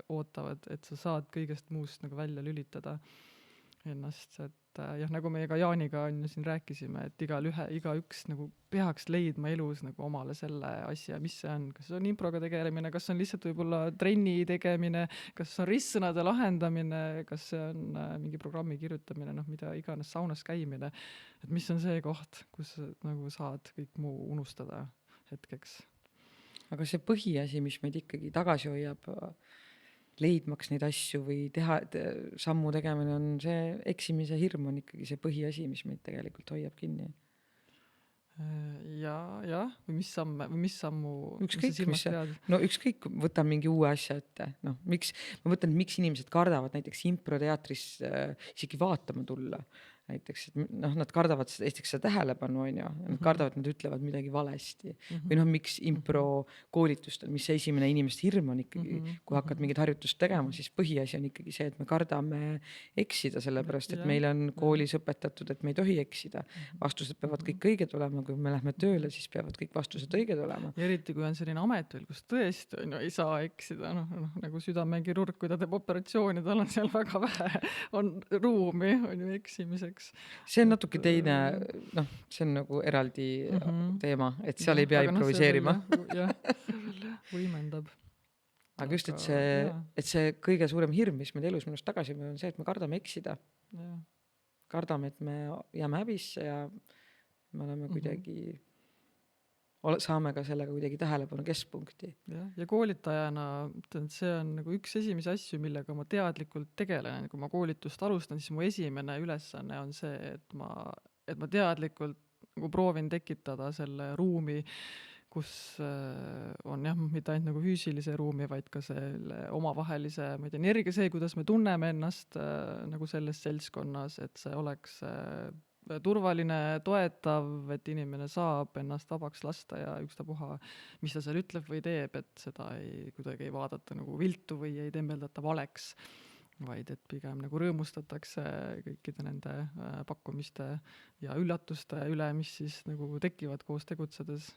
ootavad, et sa saad kõigest muust nagu välja lülitada ennast, et nagu meie ka Jaaniga on siin rääkisime, et igaüks nagu peaks leidma elus nagu omale selle asja, mis see on, kas see on improga tegelemine, kas see on lihtsalt võib-olla trenni tegemine, kas see on ristsõnade lahendamine, kas see on mingi programmi kirjutamine, mida iganes, saunas käimine, et mis on see koht, kus nagu saad kõik muu unustada hetkeks. Aga see põhiasi, mis meid ikkagi tagasi hoiab leidmaks neid asju või sammu tegemine on see eksimise hirm on ikkagi see põhiasi, mis meid tegelikult hoiab kinni. Ja, või mis sammu ükskõik, võtan mingi uue asja ette. Ma mõtlen, miks inimesed kardavad näiteks improteatris isegi vaatama tulla. Näiteks, et nad kardavad esiteks seda tähelepanu, on ju, nad kardavad, nad ütlevad midagi valesti. Või miks impro koolitustel, mis see esimene inimeste hirm on ikkagi, kui hakkad mingit harjutust tegema, siis põhiasi on ikkagi see, et me kardame eksida, sellepärast, et meil on koolis õpetatud, et me ei tohi eksida. Vastused peavad kõik õiged olema, kui me lähme tööle, siis peavad kõik vastused õiged olema. Ja eriti, kui on selline amet veel, kus tõesti ei saa eksida, nagu südamekirurg, kui ta teeb operatsiooni, tal on seal väga vähe, on ruumi, on ju eksimiseks. See on natuke teine, see on nagu eraldi teema, et seal ei pea improviseerima. Jah, võimendab. Aga just, et see kõige suurem hirm, mis meil elus minust tagasi on see, et me kardame eksida. Kardame, et me jääme häbisse ja me oleme kuidagi, saame ka sellega kuidagi tähelepanu keskpunkti. Ja koolitajana, see on nagu üks esimesi asju, millega ma teadlikult tegelen. Kui ma koolitust alustan, siis mu esimene ülesanne on see, et ma teadlikult nagu proovin tekitada selle ruumi, kus on mitte ainult nagu füüsilise ruumi, vaid ka selle omavahelise, ma ei tea, energia see, kuidas me tunneme ennast nagu selles seltskonnas, et see oleks turvaline, toetav, et inimene saab ennast vabaks lasta ja ükstapuha, mis ta seal ütleb või teeb, et seda kuidagi ei vaadata nagu viltu või ei tembeldata valeks, vaid et pigem nagu rõõmustatakse kõikide nende pakkumiste ja üllatuste üle, mis siis nagu tekivad koos tegutsedes.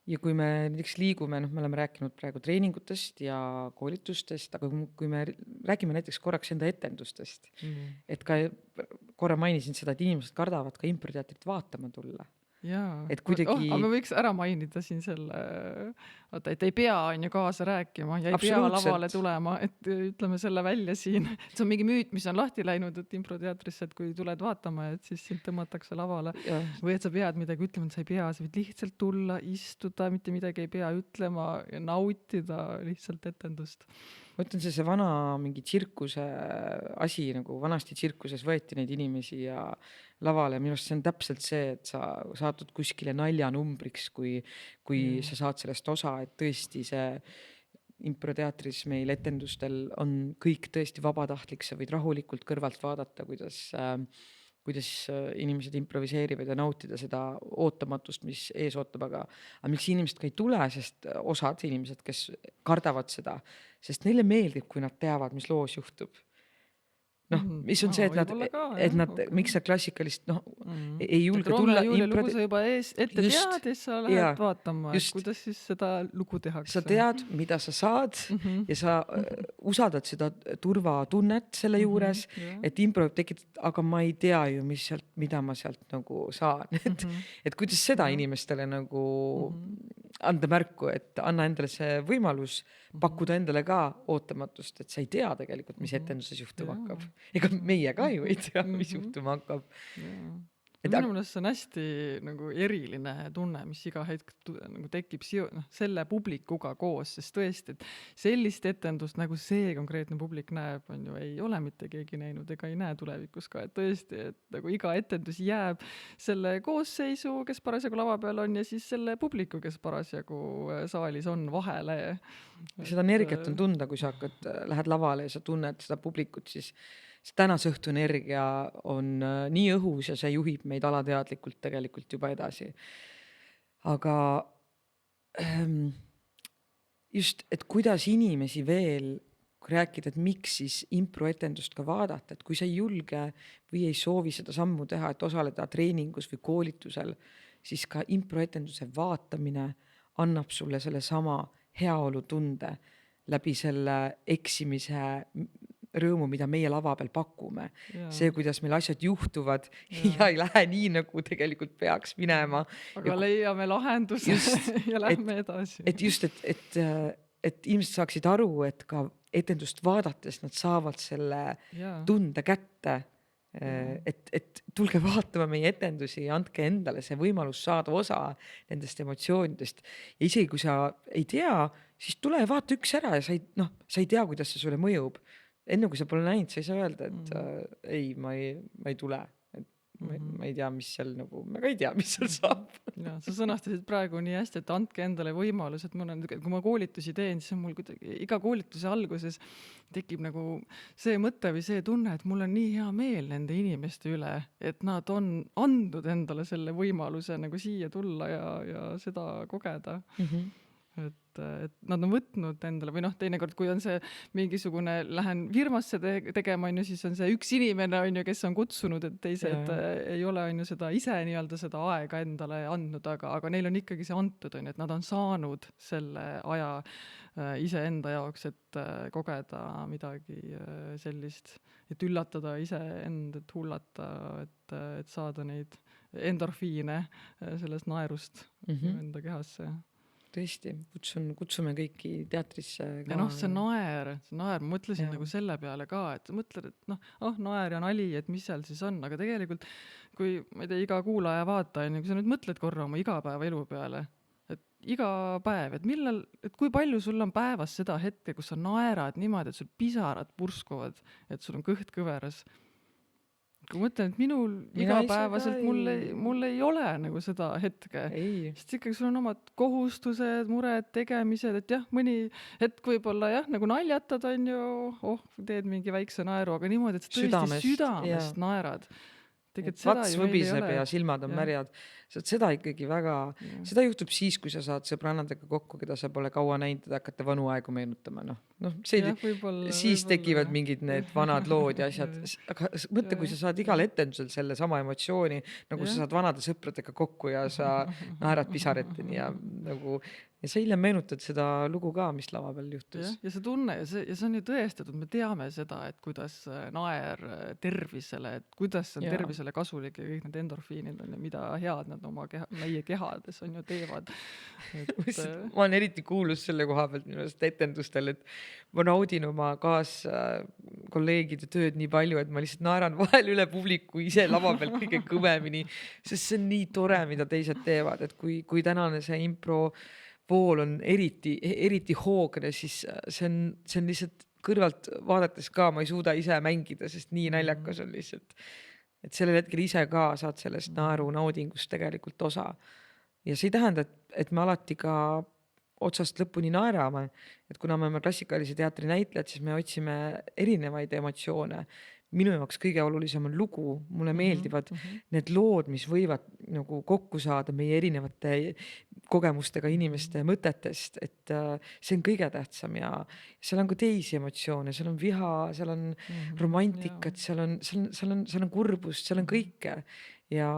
Ja kui me näiteks liigume, me oleme rääkinud praegu treeningutest ja koolitustest, aga kui me räägime näiteks korraks enda etendustest, et ka korra mainisin seda, et inimesed kardavad ka improteatrit vaatama tulla. Jaa, et kuidagi... aga me võiks ära mainida siin selle vaata, et ei pea on ju kaasa rääkima ja ei pea Absoluutselt. lavale tulema, et ütleme selle välja siin. See on mingi müüt, mis on lahti läinud, et improteatrisse, et kui tuled vaatama, et siis sind tõmmatakse lavale. Ja. Või et sa pead midagi ütlema, et sa ei pea, sa võid lihtsalt tulla, istuda, mitte midagi ei pea ütlema ja nautida lihtsalt etendust. Ma ütlen, see vana mingi tsirkuse asi, nagu vanasti tsirkuses võeti neid inimesi ja lavale, minu arust see on täpselt see, et sa saatud kuskile naljanumbriks, kui sa saad sellest osa, et tõesti see improteatris meil etendustel on kõik tõesti vabatahtlik, sa võid rahulikult kõrvalt vaadata, kuidas inimesed improviseerivad ja nautida seda ootamatust, mis ees ootab, aga miks inimesed ka ei tule, sest osad inimesed, kes kardavad seda, sest neile meeldib, kui nad teavad, mis loos juhtub. Noh, mis on see, et nad, miks sa klassikalist, ei julge tulla. Lugu sa juba ette tead ja sa lähed vaatama, kuidas siis seda lugu tehakse. Sa tead, mida sa saad ja sa usaldad seda turvatunnet selle juures, et impro tekitab, aga ma ei tea ju, mida ma sealt nagu saan. Et kuidas seda inimestele nagu anda märku, et anna endale see võimalus pakkuda endale ka ootamatust, et sa ei tea tegelikult, mis etenduses juhtuma hakkab. Ega meie ka ju ei tea, mis juhtuma hakkab. Minu meelest see on hästi nagu eriline tunne, mis iga hetk nagu tekib selle publikuga koos, sest tõesti, et sellist etendust nagu see konkreetne publik näeb, on ju, ei ole mitte keegi näinud ega ei näe tulevikus ka, et tõesti, et nagu iga etendus jääb selle koosseisu, kes parasjagu lava peal on ja siis selle publiku, kes parasjagu saalis on vahele. Seda energiat on tunda, kui sa lähed lavale ja sa tunned seda publikut, siis tänase õhtu energia on nii õhus ja see juhib meid alateadlikult tegelikult juba edasi. Aga just, et kuidas inimesi veel rääkida, et miks siis improetendust ka vaadata, et kui sa ei julge või ei soovi seda sammu teha, et osaleda treeningus või koolitusel, siis ka improetenduse vaatamine annab sulle selle sama heaolutunde läbi selle eksimise rõõmu, mida meie lava peal pakume. See, kuidas meil asjad juhtuvad ja ei lähe nii, nagu tegelikult peaks minema. Aga leiame lahenduse ja lähme edasi. Et just, et inimesed saaksid aru, et ka etendust vaadates nad saavad selle tunde kätte. Et tulge vaatama meie etendusi ja andke endale see võimalus saada osa nendest emotsioonidest. Ja isegi kui sa ei tea, siis tule ja vaata üks ära ja sa ei tea, kuidas see sulle mõjub. Enne kui sa pole näinud, sa ei saa öelda, et ei, ma ei tule. Ma ei tea, mis seal nagu, ma ei tea, mis seal saab. Ja, sa sõnastasid praegu nii hästi, et andke endale võimalus, et kui ma koolitusi teen, siis on mul iga koolituse alguses tekib nagu see mõte või see tunne, et mul on nii hea meel nende inimeste üle, et nad on andnud endale selle võimaluse nagu siia tulla ja seda kogeda. Et nad on võtnud endale või teinekord, kui on see mingisugune, lähen firmasse tegema, on ju, siis on see üks inimene, on ju, kes on kutsunud, et teised ei ole on ju seda ise nii-öelda seda aega endale andnud, aga neil on ikkagi see antud, on ju, et nad on saanud selle aja iseenda jaoks, et kogeda midagi sellist, et üllatada iseend, et hullata, et saada neid endorfiine sellest naerust enda kehasse. Tõesti, kutsume kõiki teatrisse. Ja see naer, ma mõtlesin nagu selle peale ka, et mõtled, et naer ja nali, et mis seal siis on, aga tegelikult, kui ma ei tea, iga kuulaja vaata, kui sa nüüd mõtled korra oma igapäeva elu peale, et iga päev, et kui palju sul on päevas seda hetke, kus sa naerad niimoodi, et sul pisarad purskuvad, et sul on kõht kõveras. Kui mõtlen, et minul igapäevaselt mul ei ole nagu seda hetke. Sest ikkagi sul on omad kohustused, mured, tegemised, et mõni hetk võib-olla nagu naljatad on ju, teed mingi väikse naeru, aga niimoodi, et sa tõesti südamest naerad. Vats võbiseb ja silmad on märjad. Seda ikkagi väga, seda juhtub siis, kui sa saad sõbrannadega kokku, keda sa pole kaua näinud, et hakkate vanu aegu meenutama. Siis tekivad mingid need vanad lood ja asjad. Aga mõtle, kui sa saad igal etendusel selle sama emotsiooni, nagu sa saad vanade sõpradega kokku ja sa naerad pisareteni ja nagu ja sa hiljem meenutad seda lugu ka, mis lava peal juhtus. ja see tunne ja see on ju tõestatud, me teame seda, et kuidas naer tervisele, et kuidas see on Jaa. tervisele kasulik ja kõik need endorfiinid on ja mida head nad meie kehades on ju teevad. Ma olen eriti kuulus selle koha pealt minu arust etendustel, et ma naudin oma kaaskolleegide tööd nii palju, et ma lihtsalt naeran vahel üle publiku ise lava peal kõige kõvemini, sest see on nii tore, mida teised teevad, et kui tänane see impro pool on eriti hoogne, siis see on lihtsalt kõrvalt vaadates ka, ma ei suuda ise mängida, sest nii naljakas on lihtsalt. Et sellel hetkel ise ka saad sellest naeru naudingust tegelikult osa. Ja see ei tähenda, et me alati ka otsast lõpuni naerame, et kuna me oleme klassikalise teatri näitlejad, siis me otsime erinevaid emotsioone. Minu jaoks kõige olulisem on lugu, mulle meeldivad need lood, mis võivad nagu kokku saada meie erinevate kogemustega inimeste mõtetest, et see on kõige tähtsam ja seal on ka teisi emotsioone, seal on viha, seal on romantikat, seal on kurbust, seal on kõike ja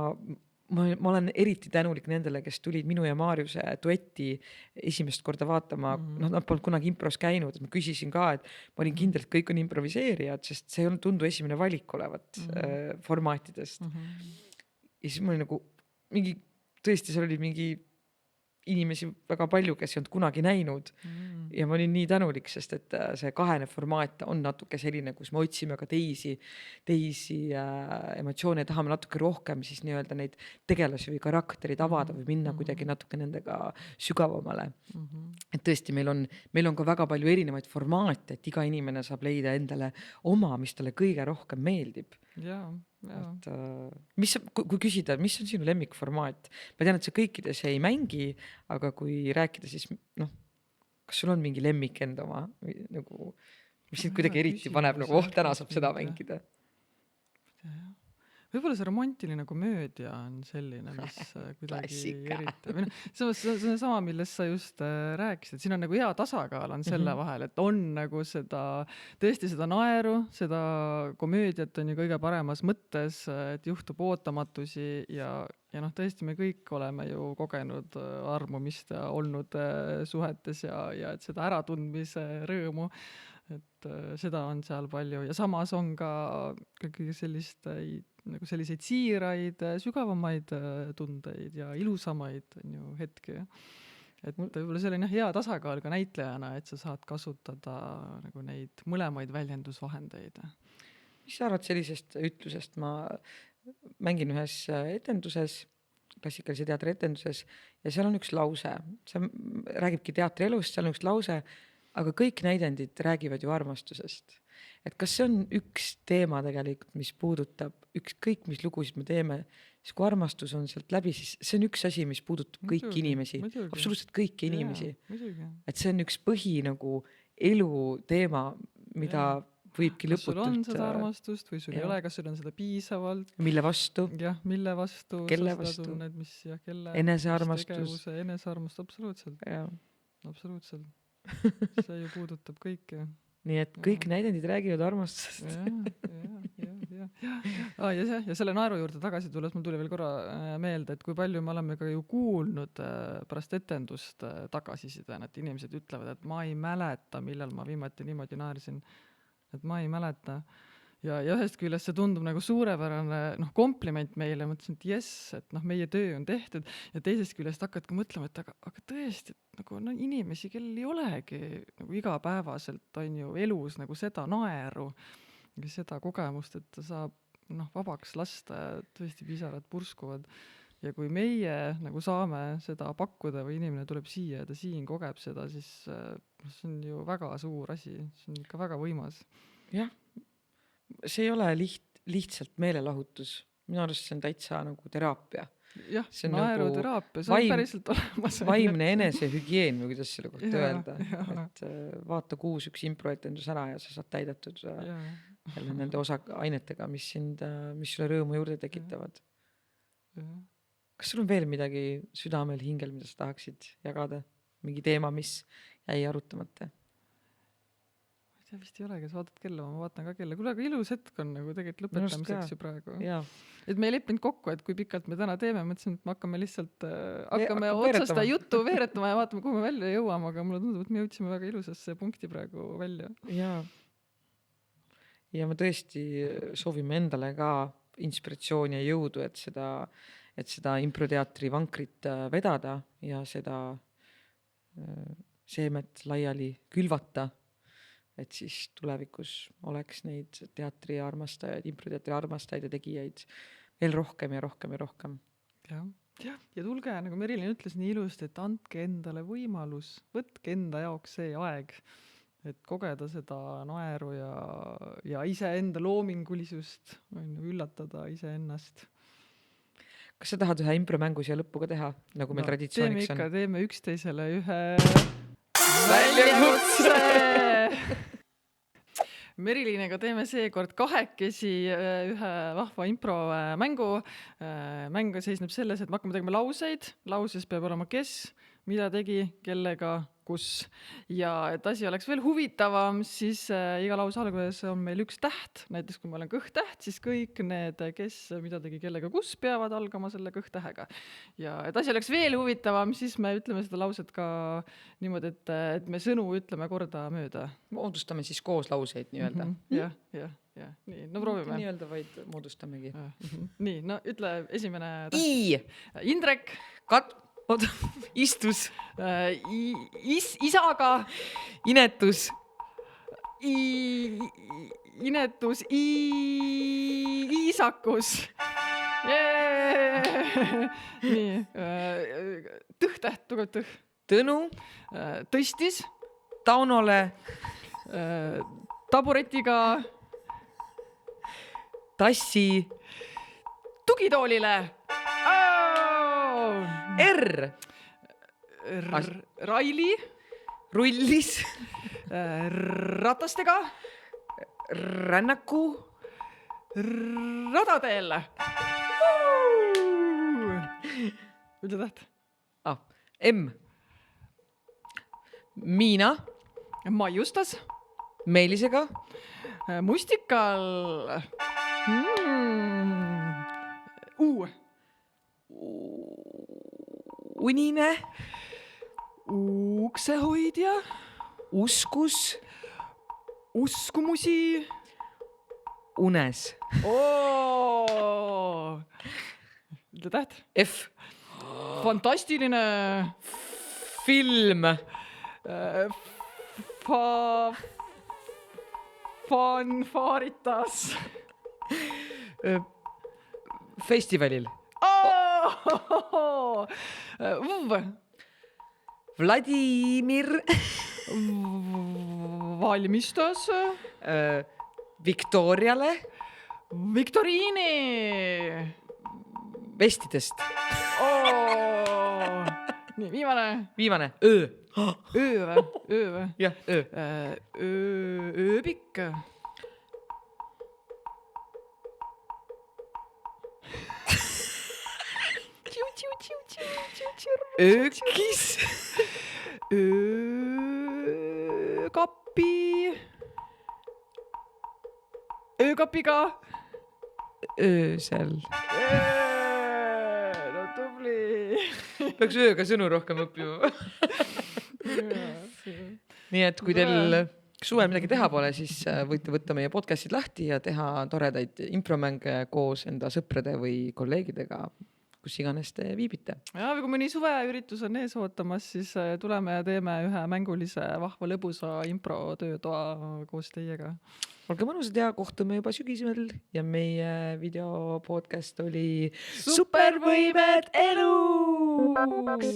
ma olen eriti tänulik nendele, kes tulid minu ja Maarjuse duetti esimest korda vaatama, nad polnud kunagi impros käinud, et ma küsisin ka, et ma olin kindel, et kõik on improviseerijad, sest see ei olnud tundu esimene valik olevat formaatidest. Ja siis ma olin nagu tõesti seal oli mingi inimesi väga palju, kes ei olnud kunagi näinud ja ma olin nii tänulik, sest et see kahene formaat on natuke selline, kus me otsime ka teisi emotsioone ja tahame natuke rohkem siis nii-öelda neid tegelasi või karakterid avada või minna kuidagi natuke nendega sügavamale. Et tõesti, meil on ka väga palju erinevaid formaate, et iga inimene saab leida endale oma, mis talle kõige rohkem meeldib. Et, kui küsida, mis on sinu lemmikformaat? Ma tean, et sa kõikides ei mängi, aga kui rääkida, siis kas sul on mingi lemmik enda oma? Nagu, mis sind kuidagi eriti paneb, nagu täna saab seda mängida? Võib-olla see romantiline komöödia on selline, mis kuidagi eriti. See on sama, millest sa just rääkisid. Siin on nagu hea tasakaal on selle vahel, et on nagu tõesti seda naeru, seda komöödiat on ju kõige paremas mõttes, et juhtub ootamatusi ja tõesti me kõik oleme ju kogenud armumist ja olnud suhetes ja et seda äratundmise rõõmu, et seda on seal palju ja samas on ka kõige selliseid siiraid, sügavamaid tundeid ja ilusamaid on ju hetki. Et võib-olla selline hea tasakaal ka näitlejana, et sa saad kasutada nagu neid mõlemaid väljendusvahendeid. Mis sa arvad sellisest ütlusest? Ma mängin ühes etenduses, klassikalise teatri etenduses ja seal on üks lause. See räägibki teatri elust, seal on üks lause, aga kõik näidendid räägivad ju armastusest. Et kas see on üks teema tegelikult, mis puudutab ükskõik, mis lugusid me teeme, siis kui armastus on sealt läbi, siis see on üks asi, mis puudutab kõiki inimesi, absoluutselt kõiki inimesi. Et see on üks põhi nagu elu teema, mida võibki lõputult. Kas sul on seda armastust või sul ei ole, kas sul on seda piisavalt? Mille vastu? Jah, mille vastu? Kelle vastu? Tunned, mis ja kelle? Enesearmastus. Enesearmastus, absoluutselt. Absoluutselt. See ju puudutab kõike. Nii et kõik näidendid räägivad armastusest. Ja selle naeru juurde tagasi tulles mul tuli veel korra meelde, et kui palju me oleme ka ju kuulnud pärast etendust tagasisidena, et inimesed ütlevad, et ma ei mäleta, millal ma viimati niimoodi naersin, et ma ei mäleta. Ja ühest küljest see tundub nagu suurepärane kompliment meile, mõtlesin, et jess, et meie töö on tehtud ja teisest küljest hakkadki mõtlema, et aga tõesti, nagu inimesi, kellel ei olegi nagu igapäevaselt on ju elus nagu seda naeru ja seda kogemust, et ta saab vabaks lasta ja tõesti pisarad purskuvad. Ja kui meie nagu saame seda pakkuda või inimene tuleb siia ja ta siin kogeb seda, siis see on ju väga suur asi, see on ikka väga võimas. Jah. See ei ole lihtsalt meelelahutus. Minu arust see on täitsa nagu teraapia. Jah, naeruteraapia, see on päriselt olemas. Vaimne enesehügieen, või kuidas selle kohta öelda. Et vaata 6 improetendus ära ja sa saad täidetud nende ainetega, mis sulle rõõmu juurde tekitavad. Kas sul on veel midagi südamel, hingel, mida sa tahaksid jagada? Mingi teema, mis jäi arutamata? tea, vist ei olegi, sa vaatad kella, ma vaatan ka kella. Kuule, aga ilus hetk on nagu tegelikult Minu arust lõpetamiseks ka. ju praegu. Jaa. Et me ei leppinud kokku, et kui pikalt me täna teeme, mõtlesin, et me hakkame lihtsalt hakkame hakkab otsast veeretama. juttu veeretama ja vaatame, kuhu me välja jõuame, aga mulle tundub, et me jõudsime väga ilusasse punkti praegu välja. Jaa. Ja me tõesti soovime endale ka inspiratsiooni ja jõudu, et seda improteatri vankrit vedada ja seda seemet laiali külvata, et siis tulevikus oleks neid teatri armastajaid, improteatri armastajaid ja tegijaid veel rohkem ja rohkem ja rohkem. Ja tulge, nagu Merilin ütles nii ilusti, et andke endale võimalus, võtke enda jaoks see aeg, et kogeda seda naeru ja iseenda loomingulisust, üllatada iseennast. Kas sa tahad ühe impromängu siia lõppu ka teha, nagu meil traditsiooniks on? Teeme üksteisele ühe Väljakutse! Meriliniga teeme seekord kahekesi ühe vahva impromängu. Mäng seisneb selles, et me hakkame tegema lauseid. Lauses peab olema kes, mida tegi, kellega, kus. Ja et asi oleks veel huvitavam, siis iga lause alguses on meil üks täht. Näiteks kui ma olen kõhtäht, siis kõik need, kes, mida tegi, kellega, kus peavad algama selle kõhtähega. Ja et asi oleks veel huvitavam, siis me ütleme seda lauset ka niimoodi, et me sõnu ütleme korda mööda. Moodustame siis koos lauseid nii-öelda. Ja. Nii, no proovime. Nii-öelda vaid moodustamegi. Nii, no ütle esimene täht. Indrek. Istus. Isaga. Inetus. Inetus. Iisakus. Nii. Tõhtäht, tugev tõh. Tõnu. Tõstis. Taunole. Taburetiga. Tassi. Tugitoolile. R. Raili. Rullis. Ratastega. Rännaku. Radadel. Ütle täht. M. Miina. Maiustas. Meelisega. Mustikal. Unine. Uksehoidja. Uskus. Uskumusi. Unes. Ütle täht. F. Fantastiline. Film. Fanfaaritas. Festivalil. Vladimir. Valmistas. Viktoriale. Viktoriini. Vestidest. Nii, viimane. Öö. Öö või? Jah, öö. Ööbik. Öökis. Öökapi. Öökapiga. Öösel. No tubli. Peaks ööga sõnu rohkem õppima. Nii et kui teil suve midagi teha pole, siis võite võtta meie podcastid lahti ja teha toredaid impromänge koos enda sõprade või kolleegidega, kus iganes te viibite. Ja kui mõni suveüritus on ees ootamas, siis tuleme ja teeme ühe mängulise vahva lõbusa impro töötoa koos teiega. Olge mõnusad ja kohtume juba sügisel ja meie videopodcast oli Supervõimed eluks!